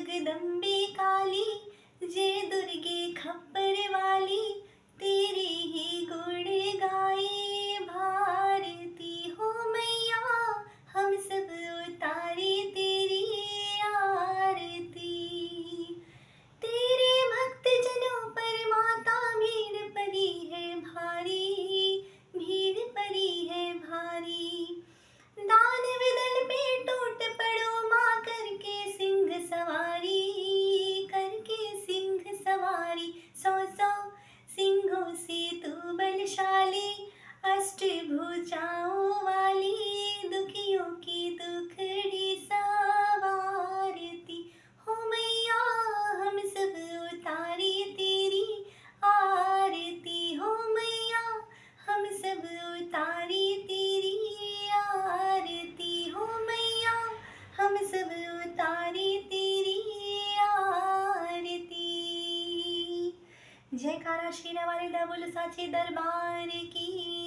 जगदम्बे काली, जय दुर्गे खप्पर वाली, तेरे ही गुण गाए भारती हो मैया, हम सब उतारे तेरी आरती। तेरे भक्त जनों पर माता भीड़ पड़ी है भारी, भीड़ पड़ी है भारी। दानव दल पे टूट पड़ो माँ, करके सिंह सवारी, करके सिंह सवारी। 100 सिंहों से तू बलशाली, अष्टभुजाओं वाली, दुखियों की दुखड़ी सवारती हो मैया, हम सब उतारे तेरी आरती हो मैया, हम सब उतारे तेरी आरती हो मैया, हम सब उतारे तेरी आरती। जयकारा शेरा वाले बोलो साचे दरबार की।